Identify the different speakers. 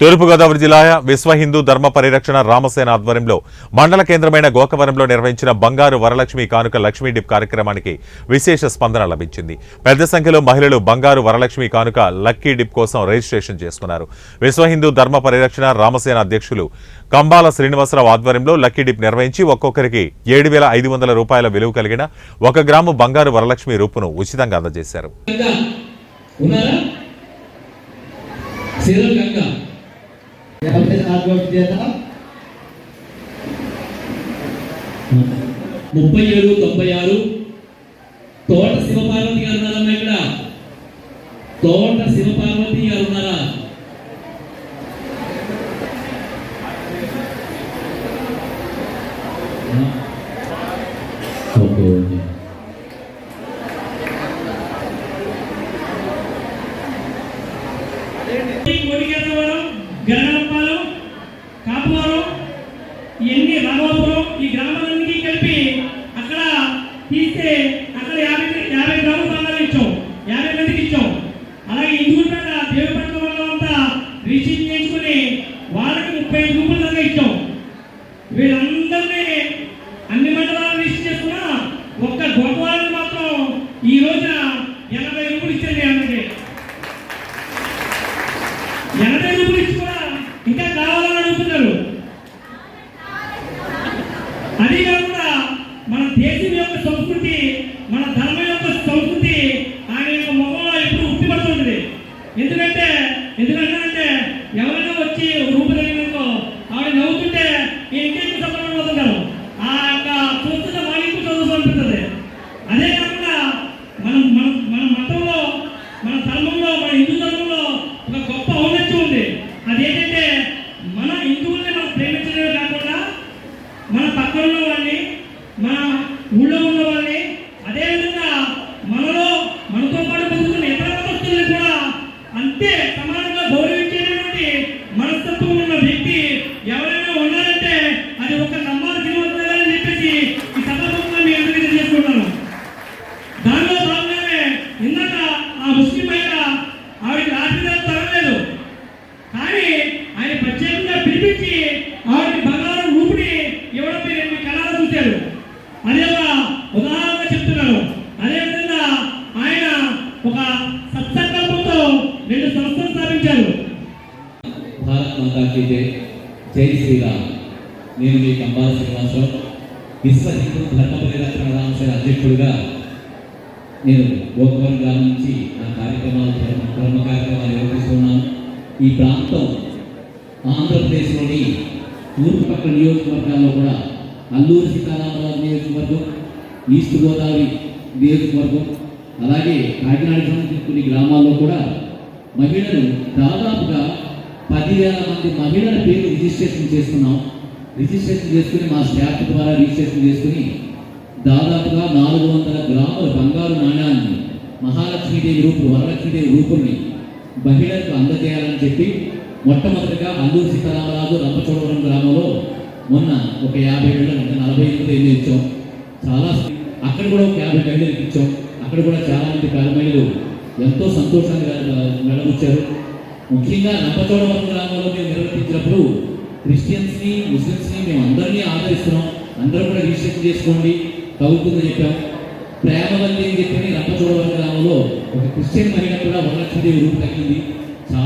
Speaker 1: తూర్పుగోదావరి జిల్లా విశ్వ హిందూ ధర్మ పరిరక్షణ రామసేన ఆధ్వర్యంలో మండల కేంద్రమైన గోకవరంలో నిర్వహించిన బంగారు వరలక్ష్మి కానుక లక్ష్మీ డిప్ కార్యక్రమానికి విశేష స్పందన లభించింది. పెద్ద సంఖ్యలో మహిళలు బంగారు వరలక్ష్మి కానుక లక్కీ డిప్ కోసం రిజిస్ట్రేషన్ చేసుకున్నారు. విశ్వ హిందూ ధర్మ పరిరక్షణ రామసేన అధ్యక్షులు కంబాల శ్రీనివాసరావు ఆధ్వర్యంలో లక్కీ డిప్ నిర్వహించి ఒక్కొక్కరికి 7,500 రూపాయల విలువ కలిగిన 1 గ్రాము బంగారు వరలక్ష్మి రూపును ఉచితంగా అందజేశారు.
Speaker 2: తోట శివపార్వతి గారు ఉన్నారమ్మా, ఇక్కడ తోట శివపార్వతి గారు ఉన్నారా? గణనప్పాలు, కాపువారం, ఇవన్నీ రామాపురం, ఈ గ్రామాలన్నీ కలిపి అక్కడ తీస్తే అక్కడ 50 గ్రాముల బంగారం ఇచ్చాం, 50 మందికి ఇచ్చాం. అలాగే ఇందుకుంట దేవపట్ల వాళ్ళు అంతా రిసీవ్ చేసుకుని వాళ్ళకి 35 రూపాయల దాకా ఇచ్చాం. వీళ్ళందరినీ అన్ని మండలాలు రిసీవ్ చేసుకున్నా ఒక్క గోపాలను మాత్రం ఈ రోజున 80 రూపాయలు ఇచ్చారు. అందరికీ 80 రూపాయలు ఇచ్చి కూడా ఇంకా కావాలని అడుగుతున్నారు. అది కాకుండా మన దేశం యొక్క సంస్కృతి, మన ధర్మం యొక్క సంస్కృతి ఆయన యొక్క ముఖంలో ఎప్పుడు ఉట్టిపడుతుంటుంది. ఎందుకంటే ఎవరైనా వచ్చి రూపు తెలియనుకో ఆవిడ నవ్వుతుంటే ఇంటికి సంబంధం అవుతుంటారు. ఆ యొక్క చూస్తున్న వాళ్ళకి చదువు అనిపిస్తుంది. అదే కాకుండా మన మతంలో, మన ధర్మంలో, మన హిందూ ధర్మంలో ఒక గొప్ప ఔన్నత్యం ఉంది. అదేంటంటే మన హిందువుల్ని మనం ప్రేమించడమే కాకుండా మన పక్కన ఉన్న వాళ్ళని, మన ఊళ్ళో ఉన్న వాళ్ళని, అదేవిధంగా మనతో పాటు బతుకుతున్న ఇతర మతస్థుల్ని కూడా అంతే సమానంగా గౌరవించేటువంటి మనస్తత్వం ఉన్న వ్యక్తి ఎవరైనా ఉన్నారంటే అది ఒక నమ్మాల శ్రీనివాసరావు అని చెప్పేసి ఈ సభాముఖంగా మీ అందరికీ తెలియజేసుకుంటున్నాను. దానిలో భాగంగానే ఇందాక ఆ ముస్లిం మహిళ ఆవిడ రాత్రి తరలేదు, కానీ ఆయన ప్రత్యేకంగా పిలిపించి ఆవిడ బంగారం రూపుని ఇవ్వడం మీరు మీ కళలో చూశారు. అదే ఒక ఉదాహరణగా చెప్తున్నాను. అదేవిధంగా ఆయన ఒక సత్సంకల్పంతో 2 సంస్థలు స్థాపించారు.
Speaker 3: భారత్ మాతాకి జై శ్రీరామ్. నేను మీ కంబాల శ్రీనివాసరావు, విశ్వ హిందూ ధర్మ పరిరక్షణ రామసేన అధ్యక్షుడిగా నేను గోకవరం గ్రామం నుంచి నా ధర్మ కార్యక్రమాలు నిర్వహిస్తున్నాను. ఈ ప్రాంతం ఆంధ్రప్రదేశ్లోని తూర్పు పక్క నియోజకవర్గాల్లో కూడా అల్లూరు సీతారామరాజు నియోజకవర్గం, ఈస్ట్ గోదావరి నియోజకవర్గం, అలాగే కాకినాడ సంబంధించిన కొన్ని గ్రామాల్లో కూడా మహిళలు దాదాపుగా 10,000 మంది మహిళల పేరు రిజిస్ట్రేషన్ చేసుకున్నాం. రిజిస్ట్రేషన్ చేసుకుని మా స్టాఫ్ ద్వారా రిజిస్ట్రేషన్ చేసుకుని దాదాపుగా 400 గ్రాముల బంగారు నాణ్యాన్ని మహాలక్ష్మీదేవి వరలక్ష్మీదేవి రూపుల్ని మహిళలకు అందజేయాలని చెప్పి మొట్టమొదటిగా అల్లూరు సీతారామరాజు రంపచోడవరం గ్రామంలో మొన్న ఒక 50 గంటలు 45 ఇచ్చాం. చాలా అక్కడ కూడా ఒక 50 గంటలకు ఇచ్చాం. అక్కడ కూడా చాలామంది మహిళలు ఎంతో సంతోషాన్ని వెలబుచ్చారు. ముఖ్యంగా రంపచోడవరం గ్రామంలో మేము నిర్వర్తించినప్పుడు క్రిస్టియన్స్ని, ముస్లిమ్స్ని మేము అందరినీ ఆదరిస్తున్నాం. అందరూ కూడా రిజిస్ట్రేషన్ చేసుకోండి తగ్గుతుందని చెప్పాం. ప్రేమవల్లి అని చెప్పి రంపచోడవరం గ్రామంలో ఒక క్రిస్టియన్ మహిళ కూడా వరలక్ష్మీదేవి రూపు తగ్గింది.